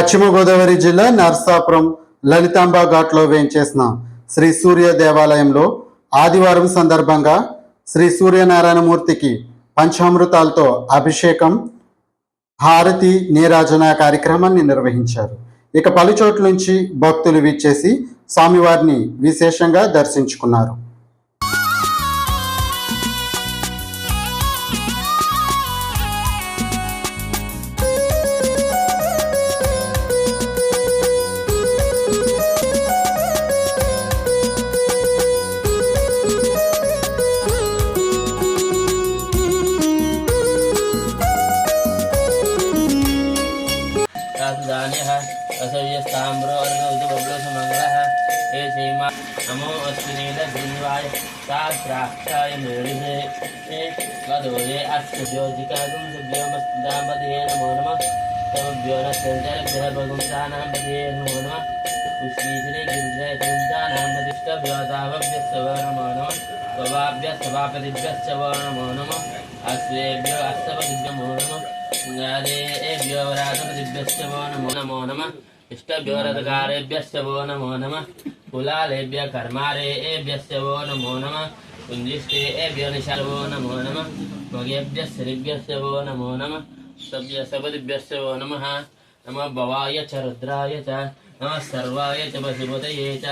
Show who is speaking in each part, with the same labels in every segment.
Speaker 1: పశ్చిమ గోదావరి జిల్లా నర్సాపురం లలితాంబ ఘాట్లో వేంచేసిన శ్రీ సూర్య దేవాలయంలో ఆదివారం సందర్భంగా శ్రీ సూర్యనారాయణమూర్తికి పంచామృతాలతో అభిషేకం, హారతి, నీరాజన కార్యక్రమాన్ని నిర్వహించారు. ఇక పలుచోట్ల నుంచి భక్తులు విచ్చేసి స్వామివారిని విశేషంగా దర్శించుకున్నారు.
Speaker 2: नमो अश्विनीलग्रीवाय सहस्राक्षाय मेरिहे गदोये अष्टज्योतिकागुं सुव्योमस्तापदये नमो नमः तमभ्यो न संजयभ्यभगुंसानापदये नमो नमः पुष्पीजने गिरिजयकुंजानां प्रतिष्ठभ्योतावभ्यश्च वो नमो नमः स्वभाभ्यस्तभापतिभ्यश्च वो नमो नमः अश्वेभ्यो अस्तपतिभ्यो नमो नमः गादेभ्यो वरातपतिभ्यश्च वो नमो नमः इष्टभ्यो रथकारेभ्यश्च वो नमो नमः कुलालेभ्य कर्मारेभ्यश्च वो नमो नमः कुञ्जिष्टेभ्यो निशालो नमो नमः मगेभ्यः श्रीभ्यश्च वो नमो नमः सभ्यसपदिभ्यश्च वो नमः नमः भवाय च रुद्राय च नमः सर्वाय च पशुपतये च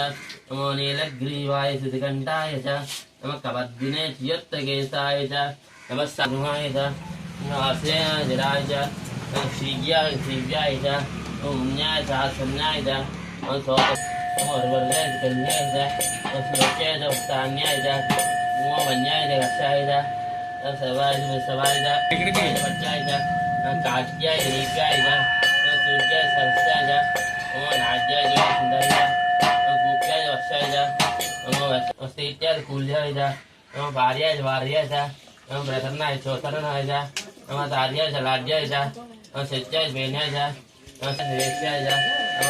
Speaker 2: नमो नीलग्रीवाय श्रुतिकण्ठाय च नमः कपद्दिने चियत्तकेशाय च नमः सद्माय च नमः आश्रयाय च नमः श्रीव्याय च उन्याय च संज्ञाय च नमः और वर्गय कन्याय च सुरक्षाय च उत्तान्याय च मोहन्याय च रक्षाय च सवाय च बच्चाय च काट्याय नीत्याय च सूर्याय सरस्याय च नाट्याय च सुंदराय कूप्याय वक्षाय च अस्तित्याय कूल्याय च भार्याय वार्याय च प्रथरणाय चौतरणाय च तार्याय च लाड्याय च सत्याय बेन्याय च निवेश्याय च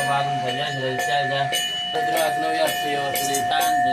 Speaker 2: पादं सजाय च रस्याय च तद्रात्मव्याप्तयो श्रीकान्त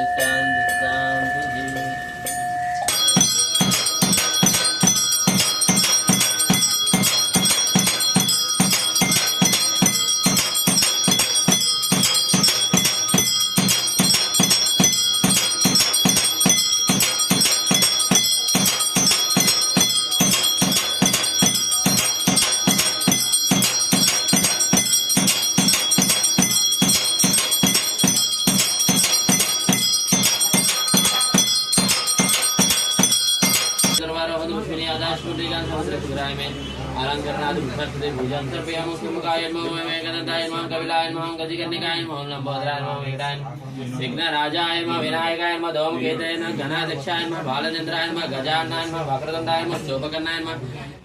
Speaker 2: विघ्नराजाय विनायकाय धूमकेतुये गणाध्यक्षाय बालचंद्राय गजाननाय वक्रतुंडाय शोभकर्णाय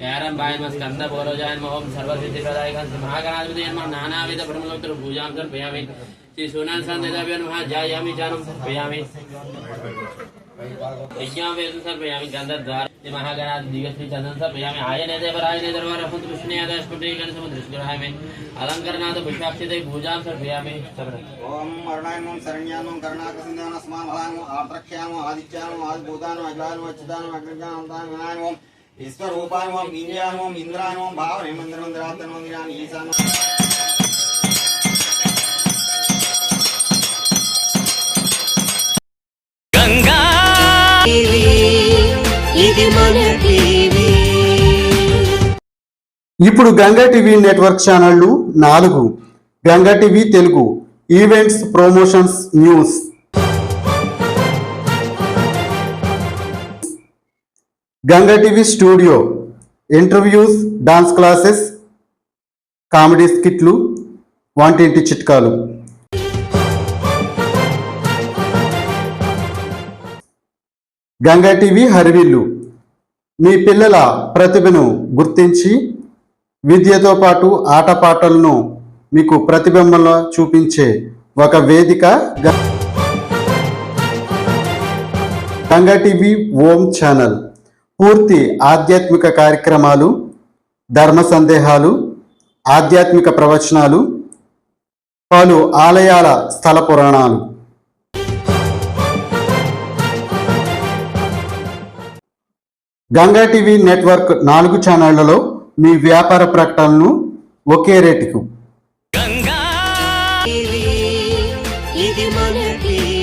Speaker 2: हेरंबाय स्कंदपूर्वजाय ओम सर्वसिद्धिप्रदाय महागणाधिपतये नानाविध ब्रह्मोत्तर पूजां समर्पयामि श्री सोनाल संदेदाभ्यो नमः ध्यायामि जानम समर्पयामि यज्ञावेदं समर्पयामि गंधद्वार महागणाधिपति चंदन समर्पयामि आयने देवरायने दरबार हुत विष्णुयादस्पुटेकन समुद्रस्कुरामि अलंकरणाद पुष्पाक्षते पूजां समर्पयामि
Speaker 3: ओम अरुणायं शरण्यां करुणाकसिंहान अस्मान् भलान् आर्त्रक्ष्यां आदित्यां आदिभूतान् अग्लान् वच्चिदान् अग्रजान् विनायं ईश्वरूपान् इंद्रियान् इंद्रान् भावने मंदिरान् मंदिरान् ईशान
Speaker 4: गंगा ఇది మన టీవీ.
Speaker 1: ఇప్పుడు గంగా టీవీ నెట్వర్క్ ఛానళ్లు 4. Ganga TV Telugu events, promotions, news. Ganga TV studio interviews, dance classes, comedy స్కిట్లు, వంటింటి చిట్కాలు. గంగా టీవీ హరివిల్లు మీ పిల్లల ప్రతిభను గుర్తించి విద్యతో పాటు ఆటపాటలను మీకు ప్రతిబింబంలో చూపించే ఒక వేదిక గంగా టీవీ ఓం ఛానల్. పూర్తి ఆధ్యాత్మిక కార్యక్రమాలు, ధర్మ సందేహాలు, ఆధ్యాత్మిక ప్రవచనాలు, పలు ఆలయాల స్థల పురాణాలు. గంగా టీవీ నెట్వర్క్ 4 ఛానళ్లలో మీ వ్యాపార ప్రకటనలను ఒకే రేటుకు
Speaker 4: ఇది మన టీవీ